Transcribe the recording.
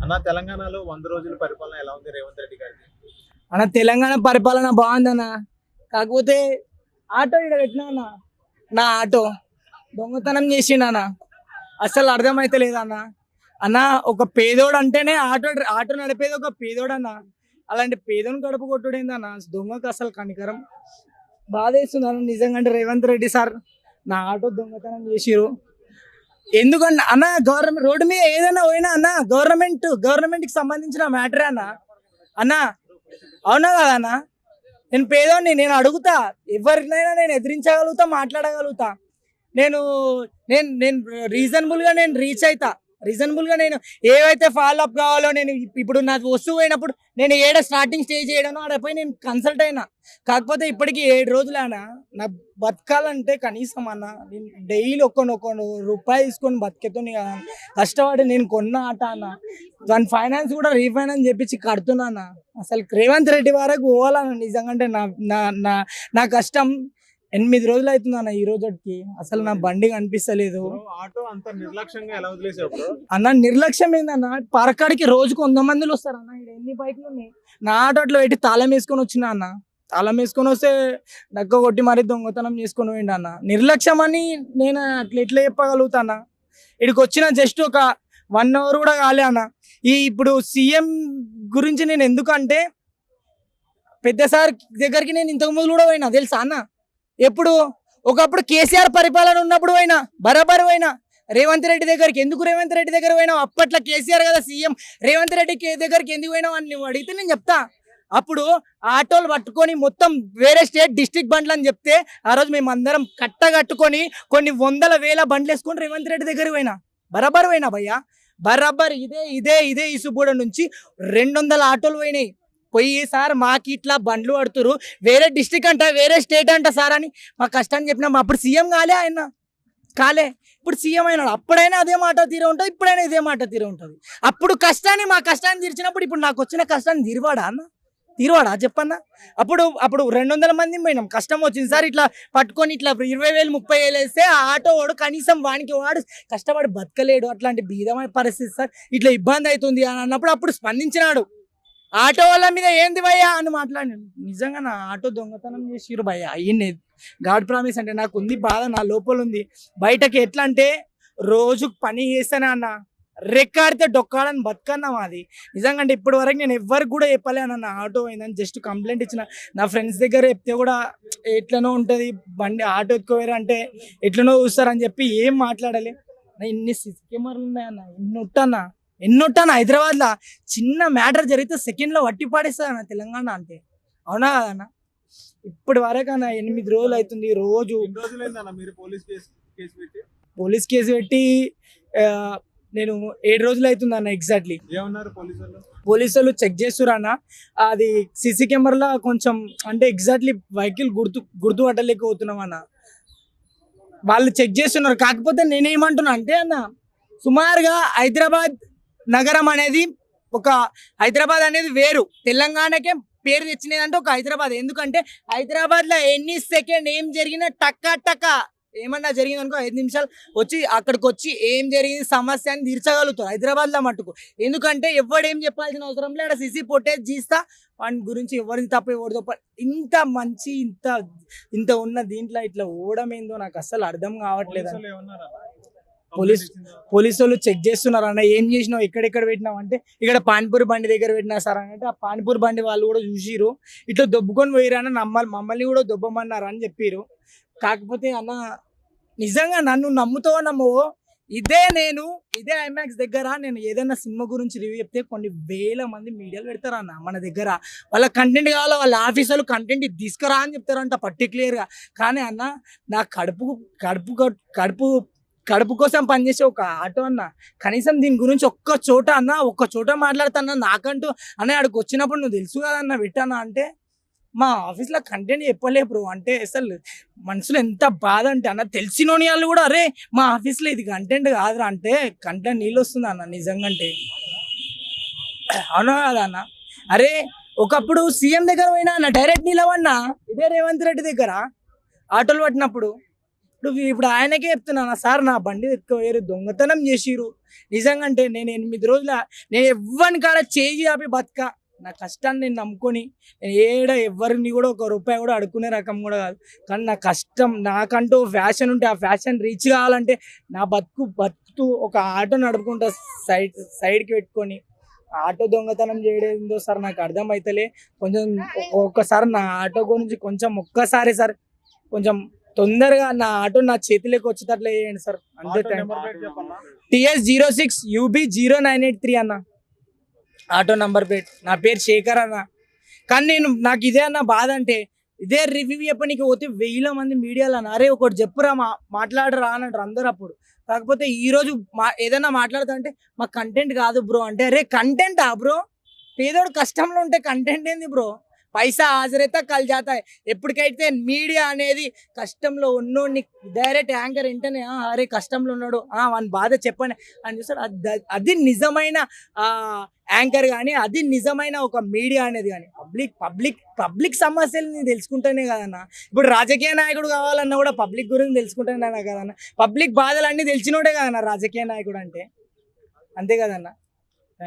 అన్న తెలంగాణలో 100 రోజుల పరిపాలన ఎలా ఉంది రేవంత్ రెడ్డి గారిది? అన్న తెలంగాణ పరిపాలన బాగుందన్న. కాకపోతే ఆటో ఇక్కడ పెట్టినా అన్న, నా ఆటో దొంగతనం చేసిండన్న. అసలు అర్థమైతే లేదన్న. అన్న ఒక పేదోడు అంటేనే ఆటో ఆటో నడిపేది ఒక పేదోడు అన్న. అలాంటి పేదోని కడుపు కొట్టుడేందన్న, దొంగకు అసలు కనికరం. బాధ వేస్తుంది అన్న నిజంగా. అంటే రేవంత్ రెడ్డి సార్ నా ఆటో దొంగతనం చేసిరు. ఎందుకన్నా అన్న, గవర్నమెంట్ రోడ్డు మీద ఏదైనా పోయినా అన్న గవర్నమెంట్కి సంబంధించిన మ్యాటరే అన్న. అన్న అవునా కదా అన్న? నేను పేదోడిని, నేను అడుగుతా, ఎవరినైనా నేను ఎదిరించగలుగుతా, మాట్లాడగలుగుతా. నేను నేను నేను రీజనబుల్గా నేను రీచ్ అవుతా. రీజనబుల్గా నేను ఏవైతే ఫాలో అప్ కావాలో, నేను ఇప్పుడు నాకు వస్తువు అయినప్పుడు నేను ఏడ స్టార్టింగ్ స్టేజ్ చేయడానో ఆడపోయి నేను కన్సల్ట్ అయినా. కాకపోతే ఇప్పటికి 7 రోజులైనా నా బతకాలంటే కనీసం అన్న నేను డైలీ ఒక్క రూపాయి తీసుకొని బతికేతోని కదా కష్టపడి నేను కొన్న ఆట అన్న. దాని ఫైనాన్స్ కూడా రీఫైనాన్స్ చేపించి కడుతున్నా అన్న. అసలు రేవంత్ రెడ్డి వరకు పోవాలన్న నిజంగా. అంటే నా నా నా నా కష్టం 8 రోజులు అవుతుంది అన్న ఈ రోజుకి. అసలు నా బండి కనిపిస్తలేదు ఆటో అంత నిర్లక్ష్యంగా ఎలా వదిలేసావు బ్రో? అన్న. నిర్లక్ష్యం ఏందన్న, పార్కాడికి రోజుకు 100 మందిలు వస్తారన్న. ఇక్కడ ఎన్ని బైక్లు ఉన్నాయి? నా ఆటో అట్లా పెట్టి తాళం వేసుకొని వచ్చిన అన్న. తాళం వేసుకొని వస్తే డక్క కొట్టి మరీ దొంగతనం చేసుకొని పోయిండు అన్న. నిర్లక్ష్యం అని నేను అట్లా ఎట్లా చెప్పగలుగుతానా? ఇక్కడికి వచ్చిన జస్ట్ ఒక 1 అవర్ కూడా కాలే అన్న. ఇప్పుడు సీఎం గురించి నేను ఎందుకంటే పెద్ద సార్ దగ్గరికి నేను ఇంతకు ముందు కూడా పోయినా తెలుసా అన్న. ఎప్పుడు ఒకప్పుడు కేసీఆర్ పరిపాలన ఉన్నప్పుడు పోయినా, బరాబర్ పోయినా. రేవంత్ రెడ్డి దగ్గరికి ఎందుకు రేవంత్ రెడ్డి దగ్గర పోయినావు? అప్పట్లో కేసీఆర్ కదా సీఎం, రేవంత్ రెడ్డి దగ్గరికి ఎందుకు పోయినావు అని నువ్వు అడిగితే నేను చెప్తా. అప్పుడు ఆటోలు పట్టుకొని మొత్తం వేరే స్టేట్ డిస్ట్రిక్ట్ బండ్లు అని చెప్తే ఆ రోజు మేము అందరం కట్టగట్టుకొని కొన్ని 100,000 బండ్లు వేసుకొని రేవంత్ రెడ్డి దగ్గరికి పోయినా. బరాబర్ పోయినా భయ్యా, బరాబర్. ఇదే ఇసుగూడ నుంచి 200 ఆటోలు పోయినాయి. పోయి సార్ మాకు ఇట్లా బండ్లు పడుతురు, వేరే డిస్ట్రిక్ట్ అంట, వేరే స్టేట్ అంట సార్ అని మా కష్టాన్ని చెప్పినాం. అప్పుడు సీఎం కాలే ఆయన, కాలే. ఇప్పుడు సీఎం అయినాడు. అప్పుడైనా అదే మాట తీరే ఉంటుంది, ఇప్పుడైనా ఇదే మాట తీరే ఉంటుంది. అప్పుడు మా కష్టాన్ని తీర్చినప్పుడు ఇప్పుడు నాకు వచ్చిన కష్టాన్ని తీరువాడా అన్న? తీరువాడా చెప్పన్నా? అప్పుడు 200 మంది పోయినాం, కష్టం వచ్చింది సార్. ఇట్లా పట్టుకొని ఇట్లా 20,000 30,000 వేస్తే ఆ ఆటో వాడు కనీసం వాడు కష్టపడి బతకలేడు. అట్లాంటి బీదమైన పరిస్థితి సార్, ఇట్లా ఇబ్బంది అవుతుంది అని అన్నప్పుడు అప్పుడు స్పందించినాడు. ఆటో వాళ్ళ మీద ఏంది భయ్యా అని మాట్లాడినాడు. నిజంగా నా ఆటో దొంగతనం చేసిరు భయ్యా. అయ్యింది గాడ్ ప్రామిస్. అంటే నాకు ఉంది బాధ, నా లోపల ఉంది. బయటకి ఎట్లా అంటే రోజుకు పని చేస్తానే అన్న, రెక్కాడితే డొక్కాడని బతుకన్నా మాది. నిజంగా అంటే ఇప్పటి వరకు నేను ఎవరికి కూడా చెప్పలేనన్న ఆటో అయిందని. జస్ట్ కంప్లైంట్ ఇచ్చిన. నా ఫ్రెండ్స్ దగ్గర చెప్తే కూడా ఎట్లనో ఉంటుంది బండి, ఆటో ఎత్తుకోవేరా అంటే ఎట్లనో చూస్తారని చెప్పి ఏం మాట్లాడాలి. ఇన్ని సిసి కెమెరాలు ఉన్నాయన్న, ఎన్నొట్టన్న హైదరాబాద్లో చిన్న మ్యాటర్ జరిగితే సెకండ్లో వట్టి పాడేస్తుంది అన్న తెలంగాణ అంటే. అవునా కదన్న? ఇప్పటి వరకు అన్న 8 రోజులు అవుతుంది. రోజు మీరు పోలీస్ కేసు పెట్టి నేను 7 రోజులు అవుతుంది అన్న. ఎగ్జాక్ట్లీ ఏమన్నారు పోలీసు వాళ్ళు చెక్ చేస్తున్నారు అన్న. అది సీసీ కెమెరాలో కొంచెం అంటే ఎగ్జాక్ట్లీ వెహికల్ గుర్తుపట్టలేకపోతున్నాం అన్న. వాళ్ళు చెక్ చేస్తున్నారు. కాకపోతే నేనేమంటున్నా అంటే అన్న, సుమారుగా హైదరాబాద్ నగరం అనేది హైదరాబాద్ అనేది వేరు, తెలంగాణకే పేరు తెచ్చినది అంటే ఒక హైదరాబాద్. ఎందుకంటే హైదరాబాద్లో ఎన్ని సెకండ్ ఏం జరిగినా టక్క ఏమన్నా జరిగింది అనుకో 5 నిమిషాలు వచ్చి అక్కడికి వచ్చి ఏం జరిగింది సమస్య అని తీర్చగలుగుతారు హైదరాబాద్లో మట్టుకు. ఎందుకంటే ఎవడేం చెప్పాల్సిన అవసరం లేదు. సీసీ ఫుటేజ్ తీస్తా, వాడి గురించి ఎవరిది తప్ప ఎవరిదో ఇంత మంచి ఇంత ఉన్న దీంట్లో ఇట్లా ఓవడం ఏందో నాకు అస్సలు అర్థం కావట్లేదు. పోలీసు వాళ్ళు చెక్ చేస్తున్నారు అన్న. ఏం చేసినావు, ఎక్కడెక్కడ పెట్టినావు అంటే ఇక్కడ పానీపూరి బండి దగ్గర పెట్టినా సార్ అని అంటే ఆ పానీపూరి బండి వాళ్ళు కూడా చూసిరు. ఇట్లా దొబ్బుకొని పోయిరన్న, మమ్మల్ని కూడా దొబ్బమన్నారు అని చెప్పిరు. కాకపోతే అన్న నిజంగా నన్ను నమ్ముతావో నమ్మవో, ఇదే ఐమాక్స్ దగ్గర నేను ఏదైనా సినిమా గురించి రివ్యూ చెప్తే కొన్ని 1000 మంది మీడియాలు పెడతారు అన్న మన దగ్గర. వాళ్ళ కంటెంట్ కావాలో వాళ్ళ ఆఫీస్ వాళ్ళు కంటెంట్ తీసుకురా అని చెప్తారంట పర్టికులర్గా. కానీ అన్న నా కడుపు కోసం పనిచేసే ఒక ఆటో అన్న, కనీసం దీని గురించి ఒక్క చోట మాట్లాడుతాన్నా. నాకంటూ అన్న అక్కడికి వచ్చినప్పుడు నువ్వు తెలుసు కదన్న పెట్టానా అంటే మా ఆఫీస్లో కంటెంట్ చెప్పలే బ్రో అంటే అసలు మనసులో ఎంత బాధ అంటే అన్న. తెలిసినోని వాళ్ళు కూడా అరే మా ఆఫీస్లో ఇది కంటెంట్ కాదురా అంటే కంటెంట్ నీళ్ళు వస్తుంది అన్న నిజంగా. అంటే అవునా కదా అన్న? అరే ఒకప్పుడు సీఎం దగ్గర పోయినా అన్న, డైరెక్ట్ నిలవన్నా ఇదే రేవంత్ రెడ్డి దగ్గర ఆటోలు పట్టినప్పుడు. ఇప్పుడు ఆయనకే చెప్తున్నాను సార్, నా బండి ఎత్తుకోవేరు దొంగతనం చేసిరు నిజంగా అంటే నేను 8 రోజుల నేను ఎవ్వని కాడ చేయి ఆపి బతక నా కష్టాన్ని నేను నమ్ముకొని నేను ఎవరిని కూడా ఒక రూపాయి కూడా అడుక్కునే రకం కూడా కాదు. కానీ నా కష్టం నాకంటూ ఫ్యాషన్ ఉంటే ఆ ఫ్యాషన్ రీచ్ కావాలంటే నా బతుకుతూ ఒక ఆటో నడుపుకుంటా సైడ్కి పెట్టుకొని ఆటో దొంగతనం చేయడం ఏందో సార్ నాకు అర్థమైతలే. కొంచెం ఒక్కసారి నా ఆటో గురించి కొంచెం ఒక్కసారి సార్ కొంచెం తొందరగా నా ఆటో నా చేతిలోకి వచ్చేటట్లు చేయండి సార్. అంతే. ఆటో నెంబర్ ప్లేట్ చెప్పన్నా. TS06 UB0983 అన్న ఆటో నంబర్ ప్లేట్. నా పేరు శేఖర్ అన్న. కానీ నాకు ఇదే అన్న బాధ అంటే ఇదే రివ్యూ చెప్పనీకి పోతే 1000 మంది మీడియాలో అన్న అరే ఒకటి చెప్పురా మాట్లాడరా అని అంటారు అందరు. అప్పుడు కాకపోతే ఈరోజు ఏదైనా మాట్లాడుతా అంటే మా కంటెంట్ కాదు బ్రో అంటే అరే కంటెంటా బ్రో? పేదోడు కష్టంలో ఉంటే కంటెంట్ ఏంది బ్రో? పైసా హాజరైతే కల్ జాతా. ఎప్పటికైతే మీడియా అనేది కష్టంలో ఉన్నోడిని డైరెక్ట్ యాంకర్ వెంటనే అరే కష్టంలో ఉన్నాడు వాని బాధ చెప్పండి అని చూస్తాడు. అది నిజమైన యాంకర్ కానీ అది నిజమైన ఒక మీడియా అనేది కానీ పబ్లిక్ సమస్యలని తెలుసుకుంటేనే కదన్నా. ఇప్పుడు రాజకీయ నాయకుడు కావాలన్నా కూడా పబ్లిక్ గురించి తెలుసుకుంటేనే కదన్నా. పబ్లిక్ బాధలన్నీ తెలిసినోడే కదన్నా రాజకీయ నాయకుడు అంటే. అంతే కదన్నా.